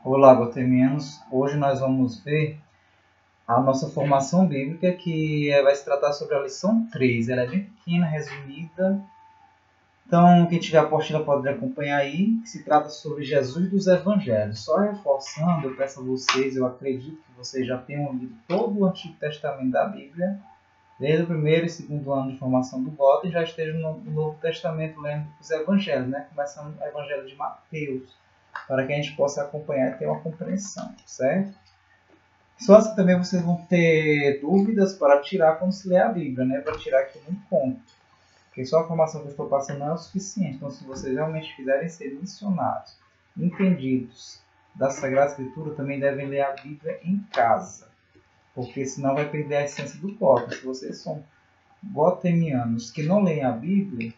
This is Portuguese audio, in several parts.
Olá, Gotemianos. Hoje nós vamos ver a nossa formação bíblica, que vai se tratar sobre a lição 3. Ela é bem pequena, resumida. Então, quem tiver a apostila pode acompanhar aí, que se trata sobre Jesus dos Evangelhos. Só reforçando, eu peço a vocês, eu acredito que vocês já tenham lido todo o Antigo Testamento da Bíblia, desde o primeiro e segundo ano de formação do Gota, e já estejam no Novo Testamento lendo os Evangelhos, né? Começando o Evangelho de Mateus, para que a gente possa acompanhar e ter uma compreensão, certo? Só assim também vocês vão ter dúvidas para tirar quando se lê a Bíblia, né? Para tirar aqui no ponto. Porque só a formação que eu estou passando não é o suficiente. Então, se vocês realmente quiserem ser missionários, entendidos da Sagrada Escritura, também devem ler a Bíblia em casa. Porque senão vai perder a essência do Gota. Se vocês são gotemianos que não leem a Bíblia,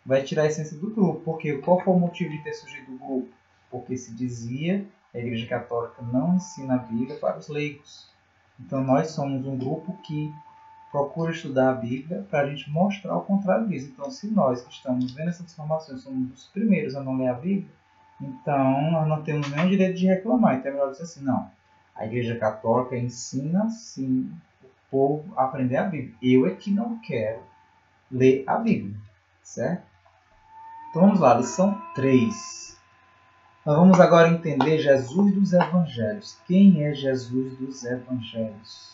vai tirar a essência do grupo. Porque qual foi o motivo de ter surgido o grupo? Porque se dizia que a Igreja Católica não ensina a Bíblia para os leigos. Então nós somos um grupo que procura estudar a Bíblia para a gente mostrar o contrário disso. Então, se nós que estamos vendo essas informações somos os primeiros a não ler a Bíblia, então nós não temos nenhum direito de reclamar. Então é melhor dizer assim, não. A Igreja Católica ensina sim o povo a aprender a Bíblia. Eu é que não quero ler a Bíblia, certo? Então vamos lá, lição 3. Nós vamos agora entender Jesus dos Evangelhos. Quem é Jesus dos Evangelhos?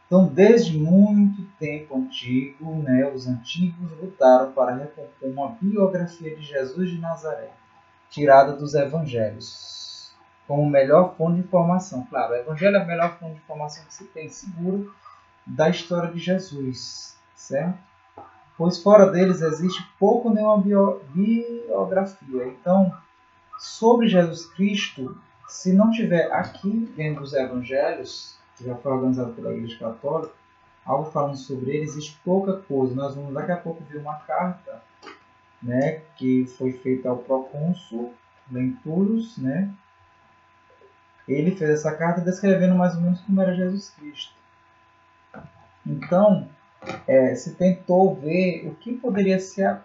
Então, desde muito tempo antigo, os antigos lutaram para recompor uma biografia de Jesus de Nazaré, tirada dos Evangelhos, como melhor fonte de informação. Claro, o Evangelho é a melhor fonte de informação que se tem, segura, da história de Jesus, certo? Pois fora deles existe pouco nenhuma biografia. Então, sobre Jesus Cristo, se não tiver aqui dentro dos Evangelhos, que já foi organizado pela Igreja Católica, algo falando sobre ele, existe pouca coisa. Nós vamos daqui a pouco ver uma carta, que foi feita ao procônsul Lentulus, Ele fez essa carta descrevendo mais ou menos como era Jesus Cristo. Então, se tentou ver o que poderia ser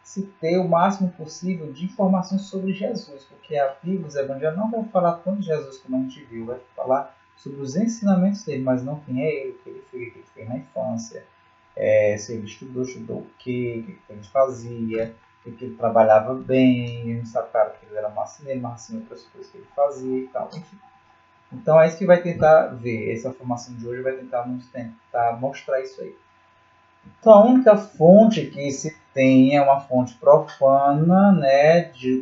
se ter o máximo possível de informações sobre Jesus, porque a Bíblia, os Evangelhos, não vai falar tanto de Jesus como a gente viu, vai falar sobre os ensinamentos dele, mas não quem é ele, o que ele fez na infância, se ele estudou o que ele fazia, o que ele trabalhava bem, a gente sabe, claro, que ele era marceneiro, mas assim, outras coisas que ele fazia e tal, enfim. Então é isso que vai tentar ver, essa formação de hoje vai tentar mostrar isso aí. Então, a única fonte que se tem é uma fonte profana,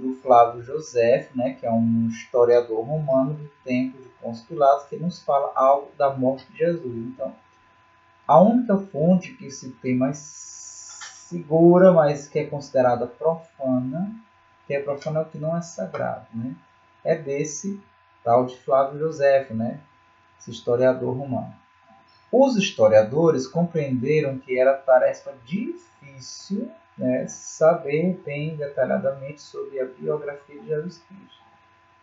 do Flávio Josefo, que é um historiador romano do tempo de Pôncio Pilatos, que nos fala algo da morte de Jesus. Então, a única fonte que se tem mais segura, mas que é considerada profana, que é profana é o que não é sagrado, é desse tal de Flávio Josefo, esse historiador romano. Os historiadores compreenderam que era tarefa difícil saber bem detalhadamente sobre a biografia de Jesus Cristo.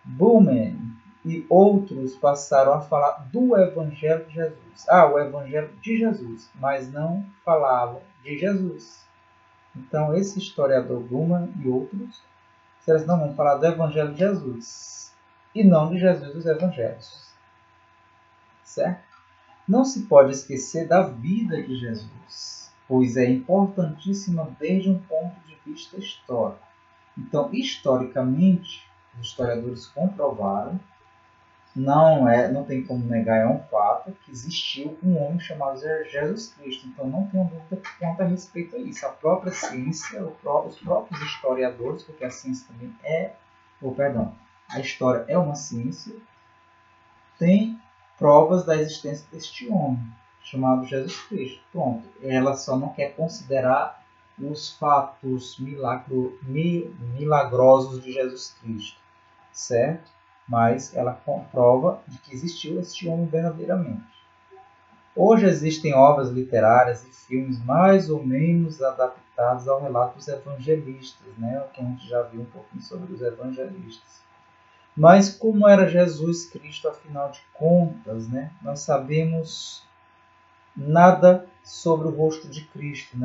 Buhlmann e outros passaram a falar do Evangelho de Jesus. O Evangelho de Jesus, mas não falavam de Jesus. Então, esse historiador Buhlmann e outros, eles não vão falar do Evangelho de Jesus e não de Jesus dos Evangelhos. Certo? Não se pode esquecer da vida de Jesus, pois é importantíssima desde um ponto de vista histórico. Então, historicamente, os historiadores comprovaram, não tem como negar, é um fato, que existiu um homem chamado Jesus Cristo. Então, não tenho dúvida quanto a respeito a isso. A própria ciência, os próprios historiadores, porque a ciência também a história é uma ciência, tem provas da existência deste homem, chamado Jesus Cristo. Pronto. Ela só não quer considerar os fatos milagrosos de Jesus Cristo, certo? Mas ela comprova de que existiu este homem verdadeiramente. Hoje existem obras literárias e filmes mais ou menos adaptados ao relato dos evangelistas, o que a gente já viu um pouquinho sobre os evangelistas. Mas como era Jesus Cristo, afinal de contas, nós sabemos nada sobre o rosto de Cristo,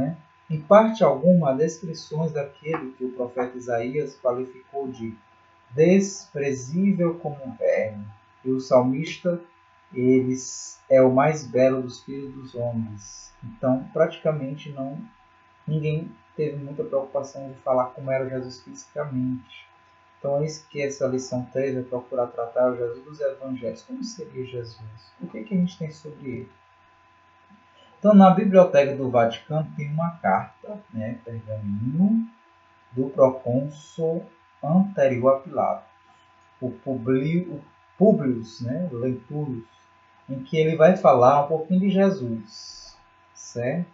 Em parte alguma, há descrições daquele que o profeta Isaías qualificou de desprezível como um verme. E o salmista, é o mais belo dos filhos dos homens. Então, praticamente ninguém teve muita preocupação de falar como era Jesus fisicamente. Então é isso que essa lição 3 vai procurar tratar, o Jesus dos Evangelhos. Como seria Jesus? O que a gente tem sobre ele? Então, na Biblioteca do Vaticano tem uma carta, pergaminho, do procônsul anterior a Pilatos, o Publius Lentulus, em que ele vai falar um pouquinho de Jesus, certo?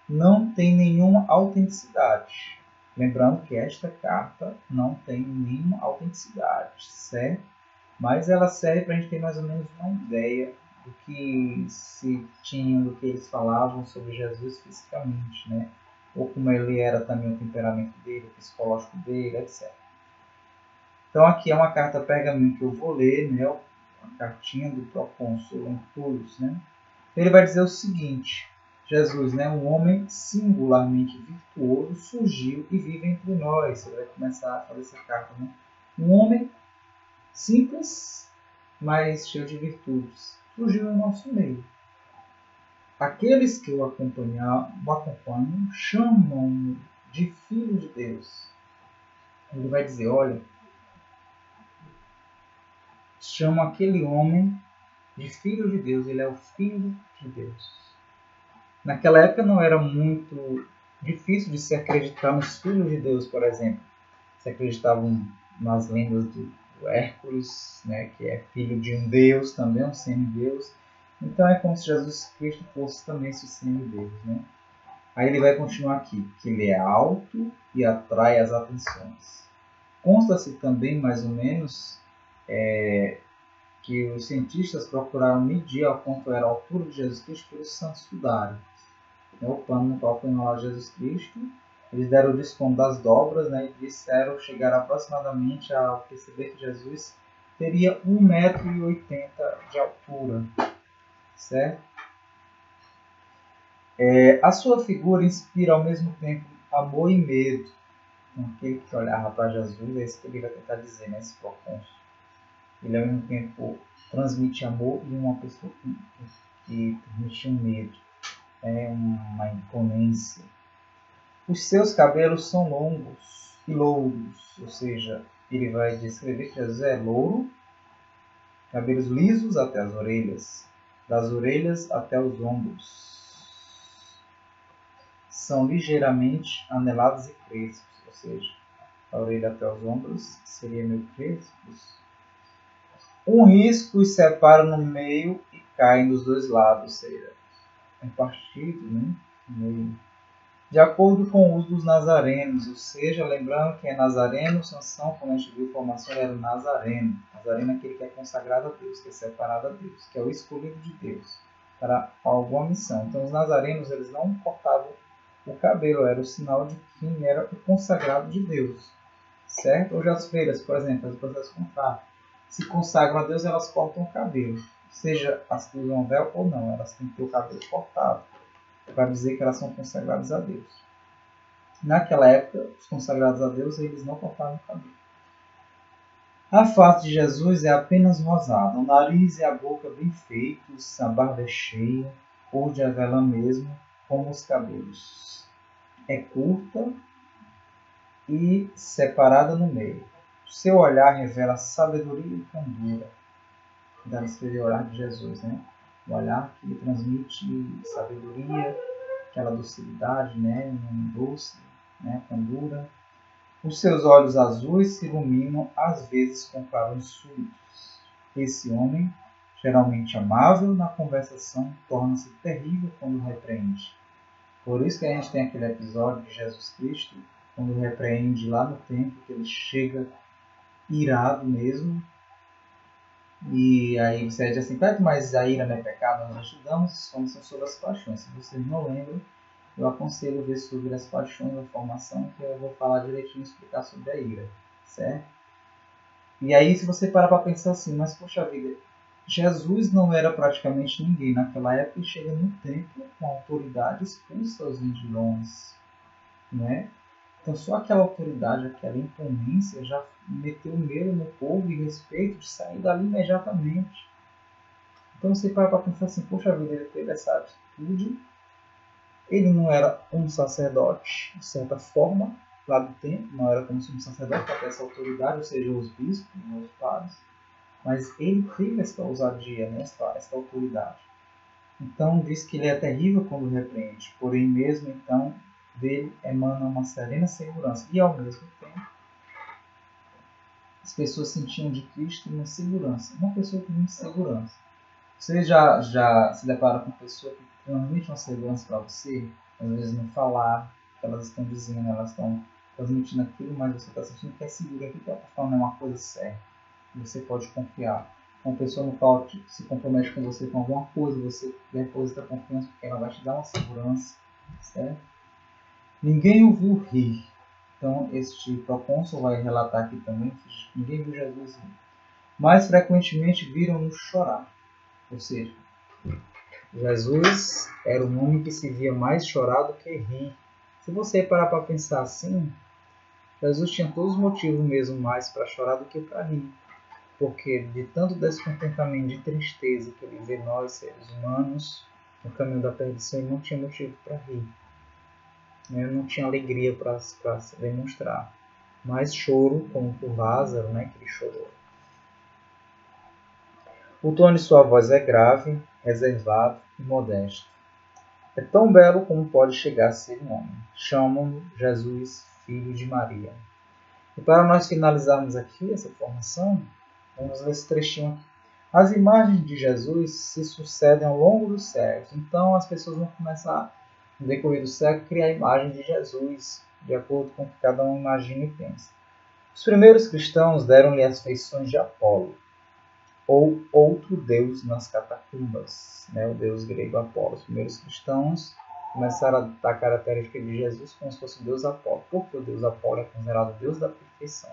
Não tem nenhuma autenticidade. Lembrando que esta carta não tem nenhuma autenticidade, certo? Mas ela serve para a gente ter mais ou menos uma ideia do que se tinha, do que eles falavam sobre Jesus fisicamente, né? Ou como ele era também o temperamento dele, o psicológico dele, etc. Então aqui é uma carta pergaminho que eu vou ler, né? A cartinha do procônsul Lentulus, né? Ele vai dizer o seguinte: Jesus, um homem singularmente virtuoso, surgiu e vive entre nós. Você vai começar a fazer essa carta, né? Um homem simples, mas cheio de virtudes, surgiu no nosso meio. Aqueles que o acompanham chamam-no de Filho de Deus. Ele vai dizer, olha, chama aquele homem de Filho de Deus, ele é o Filho de Deus. Naquela época não era muito difícil de se acreditar nos filhos de Deus, por exemplo. Se acreditavam nas lendas do Hércules, que é filho de um deus também, um semideus. Então é como se Jesus Cristo fosse também esse semideus. Aí ele vai continuar aqui, que ele é alto e atrai as atenções. Consta-se também, mais ou menos, que os cientistas procuraram medir ao quanto era a altura de Jesus Cristo pelo santo sudário. O pano no qual foi enrolado Jesus Cristo. Eles deram o desconto das dobras, e disseram chegar aproximadamente a perceber que Jesus teria 1,80 m de altura. Certo? A sua figura inspira ao mesmo tempo amor e medo. Então, aquele que olhava para Jesus, é isso que ele vai tentar dizer, esse procônsul. Ele ao mesmo tempo transmite amor e uma pessoa que transmite um medo. Uma imponência. Os seus cabelos são longos e louros, ou seja, ele vai descrever que Jesus é louro, cabelos lisos até as orelhas, das orelhas até os ombros. São ligeiramente anelados e crespos, ou seja, a orelha até os ombros seria meio crespos. Um risco os separa no meio e cai dos dois lados, ou seja, é partido, no meio. De acordo com o uso dos nazarenos, ou seja, lembrando que é nazareno, Sansão, como a gente viu a formação, era o nazareno. Nazareno é aquele que é consagrado a Deus, que é separado a Deus, que é o escolhido de Deus para alguma missão. Então os nazarenos, eles não cortavam o cabelo, era o sinal de quem era o consagrado de Deus, certo? Hoje as freiras, por exemplo, as processo contrário, se consagram a Deus, elas cortam o cabelo, seja as que usam véu ou não, elas têm que ter o cabelo cortado, para dizer que elas são consagradas a Deus. Naquela época, os consagrados a Deus, eles não cortavam o cabelo. A face de Jesus é apenas rosada, o nariz e a boca bem feitos, a barba é cheia, cor de avelã mesmo, como os cabelos. É curta e separada no meio. O seu olhar revela sabedoria e candura. Dá para escrever o olhar de Jesus, O olhar que transmite sabedoria, aquela docilidade, um doce, candura. Os seus olhos azuis se iluminam às vezes com clarões súbitos. Esse homem, geralmente amável na conversação, torna-se terrível quando repreende. Por isso que a gente tem aquele episódio de Jesus Cristo, quando repreende lá no templo, que ele chega irado mesmo. E aí você diz assim, mas a ira não é pecado? Nós estudamos comissão sobre as paixões. Se vocês não lembram, eu aconselho ver sobre as paixões da formação, que eu vou falar direitinho e explicar sobre a ira, certo? E aí se você parar para pensar assim, mas poxa vida, Jesus não era praticamente ninguém naquela época e chega no templo com autoridade, expulsa os vendilhões, Então só aquela autoridade, aquela imponência já meteu medo no povo e respeito de sair dali imediatamente. Então você para pensar assim, poxa vida, ele teve essa atitude, ele não era um sacerdote, de certa forma, lá do templo, não era como se um sacerdote para ter essa autoridade, ou seja, os bispos, os padres, mas ele teve essa ousadia, né, essa autoridade. Então diz que ele é terrível quando repreende, porém mesmo então dele emana uma serena segurança. E ao mesmo tempo, as pessoas sentiam de Cristo uma segurança, uma pessoa com muita segurança. Você já se depara com pessoa que transmite uma segurança para você, às vezes no falar, que elas estão dizendo, elas estão transmitindo aquilo, mas você está sentindo que é seguro, aquilo que ela está falando é uma coisa séria, você pode confiar. Uma pessoa no qual se compromete com você com alguma coisa, você deposita confiança porque ela vai te dar uma segurança, certo? Ninguém o viu rir. Então, este procônsul vai relatar aqui também que ninguém viu Jesus rir. Mas frequentemente viram-no chorar. Ou seja, Jesus era um homem que se via mais chorar do que rir. Se você parar para pensar assim, Jesus tinha todos os motivos mesmo mais para chorar do que para rir. Porque de tanto descontentamento, de tristeza que ele vê nós, seres humanos, no caminho da perdição, ele não tinha motivo para rir. Ele não tinha alegria para se demonstrar. Mas choro, como por Lázaro, né, que ele chorou. O tom de sua voz é grave, reservado e modesto. É tão belo como pode chegar a ser um homem. Chamam-no Jesus, filho de Maria. E para nós finalizarmos aqui essa formação, vamos ler esse trechinho aqui. As imagens de Jesus se sucedem ao longo dos séculos. Então as pessoas vão começar, no decorrer do século, a criar a imagem de Jesus, de acordo com o que cada um imagina e pensa. Os primeiros cristãos deram-lhe as feições de Apolo, ou outro deus nas catacumbas, né? O deus grego Apolo. Os primeiros cristãos começaram a dar característica de Jesus como se fosse o deus Apolo. Porque o deus Apolo é considerado o deus da perfeição,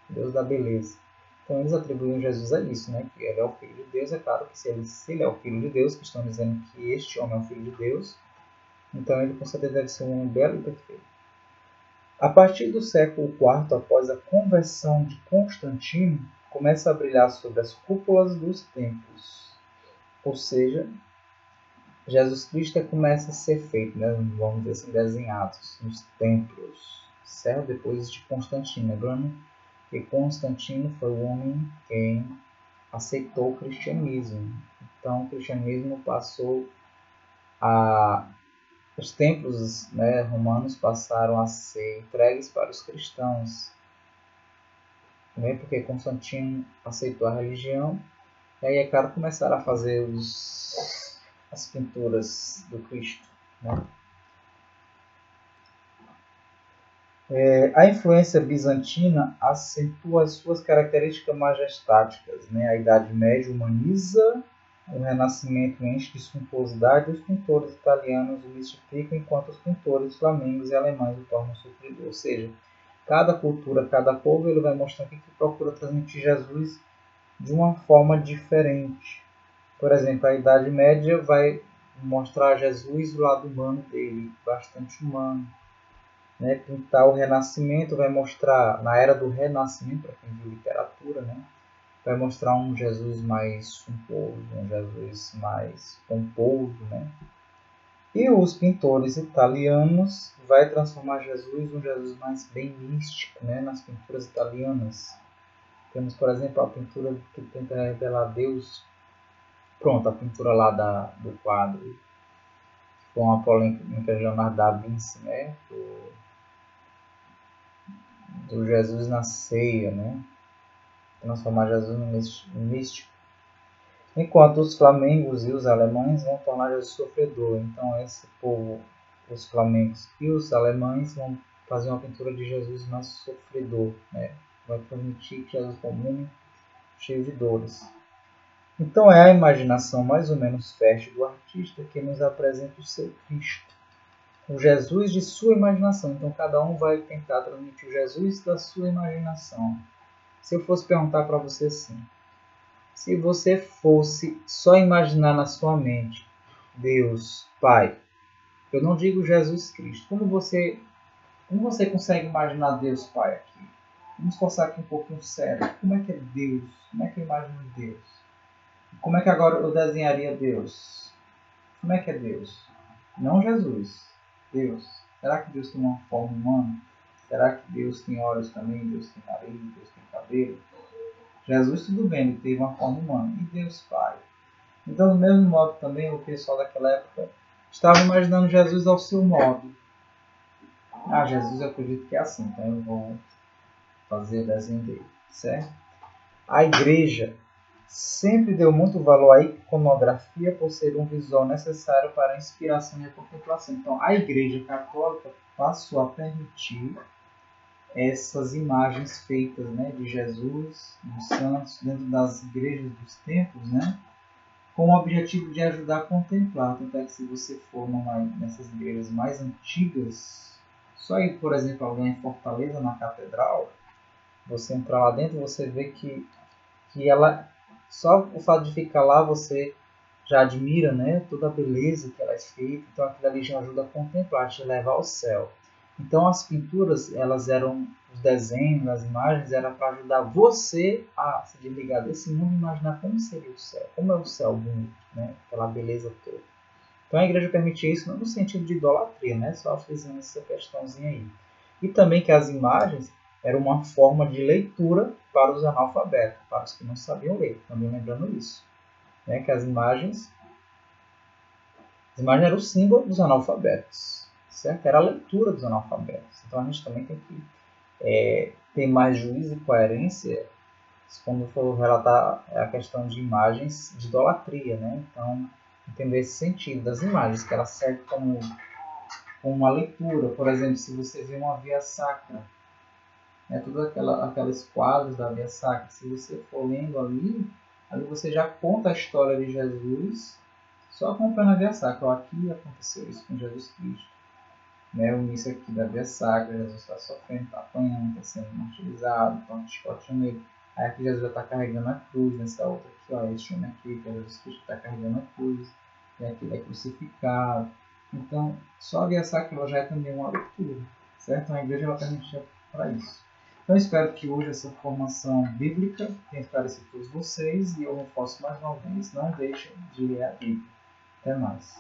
o deus da beleza. Então eles atribuem Jesus a isso, né? Que ele é o filho de Deus. É claro que se ele é o filho de Deus, que estão dizendo que este homem é o filho de Deus, então ele com certeza deve ser um homem belo e perfeito. A partir do século IV, após a conversão de Constantino, começa a brilhar sobre as cúpulas dos templos. Ou seja, Jesus Cristo começa a ser feito, né, vamos dizer assim, desenhados nos templos, certo? Depois de Constantino. Lembrando que Constantino foi o homem quem aceitou o cristianismo. Então, o cristianismo passou a... Os templos, né, romanos passaram a ser entregues para os cristãos. Porque Constantino aceitou a religião, e aí, é claro, começaram a fazer as pinturas do Cristo. Né? A influência bizantina acentua as suas características majestáticas. Né? A Idade Média humaniza, o Renascimento enche de suntuosidade, e os pintores italianos o mistificam, enquanto os pintores flamengos e alemães o tornam sofredor. Ou seja, cada cultura, cada povo, ele vai mostrar que procura transmitir Jesus de uma forma diferente. Por exemplo, a Idade Média vai mostrar Jesus do lado humano dele, bastante humano. Né? Pintar o Renascimento vai mostrar, na era do Renascimento, para quem viu literatura, né? Vai mostrar um Jesus mais suntuoso, um Jesus mais pomposo. Né? E os pintores italianos vai transformar Jesus num Jesus mais bem místico, né? Nas pinturas italianas. Temos, por exemplo, a pintura que tenta revelar Deus. Pronto, a pintura lá do quadro. Com uma polêmica de Leonardo da Vinci, né? Do Jesus na ceia, né? Transformar Jesus no místico. Enquanto os flamengos e os alemães vão tornar Jesus sofredor. Então esse povo, os flamengos e os alemães, vão fazer uma pintura de Jesus mais sofredor, né? Vai transmitir que Jesus é um homem cheio de dores. Então é a imaginação mais ou menos fértil do artista que nos apresenta o seu Cristo, o Jesus de sua imaginação. Então cada um vai tentar transmitir o Jesus da sua imaginação. Se eu fosse perguntar para você assim, se você fosse só imaginar na sua mente Deus, Pai, eu não digo Jesus Cristo, como você Como você consegue imaginar Deus Pai aqui? Vamos forçar aqui um pouquinho sério. Como é que é Deus? Como é que eu imagino Deus? Como é que agora eu desenharia Deus? Como é que é Deus? Não Jesus. Deus. Será que Deus tem uma forma humana? Será que Deus tem olhos também? Deus tem nariz? Deus tem cabelo? Jesus, tudo bem, ele teve uma forma humana. E Deus Pai? Então, do mesmo modo também, o pessoal daquela época estava imaginando Jesus ao seu modo. Ah, Jesus eu acredito que é assim, então eu vou fazer o desenho dele, certo? A igreja sempre deu muito valor à iconografia por ser um visual necessário para a inspiração e a contemplação. Então, a igreja católica passou a permitir essas imagens feitas, né, de Jesus, dos santos, dentro das igrejas dos templos, né, com o objetivo de ajudar a contemplar. Tanto é que se você for nessas igrejas mais antigas, só ir, por exemplo, alguém em Fortaleza, na catedral, você entrar lá dentro, você vê que ela, só o fato de ficar lá, você já admira, né, toda a beleza que ela é feita. Então aquilo ali já ajuda a contemplar, te levar ao céu. Então as pinturas, elas eram, os desenhos, as imagens, era para ajudar você a se desligar desse mundo e imaginar como seria o céu, como é o céu bonito, né, aquela beleza toda. Então a igreja permitia isso não no sentido de idolatria, né, só fazendo essa questãozinha aí. E também que as imagens eram uma forma de leitura para os analfabetos, para os que não sabiam ler, também lembrando isso, né, que as imagens eram o símbolo dos analfabetos, certo? Era a leitura dos analfabetos. Então a gente também tem que ter mais juízo e coerência quando for relatar a questão de imagens de idolatria, né? Então, entender esse sentido das imagens, que ela serve como uma leitura. Por exemplo, se você vê uma via sacra, né, todos aqueles quadros da via sacra, se você for lendo ali você já conta a história de Jesus, só acompanhando a via sacra. Aqui aconteceu isso com Jesus Cristo. Né, o início aqui da via sacra, Jesus está sofrendo, está apanhando, está sendo martirizado, estão chicoteando ele. Aí aqui Jesus já está carregando a cruz, nessa outra aqui, ó, esse homem aqui, que é Jesus Cristo, está carregando a cruz, e aqui ele é crucificado. Então, só a via sacra já é também uma leitura, certo? A igreja ela permitia para isso. Então, eu espero que hoje essa formação bíblica tenha esclarecido todos vocês, e eu reforço mais uma vez, não deixem de ler a Bíblia. Até mais.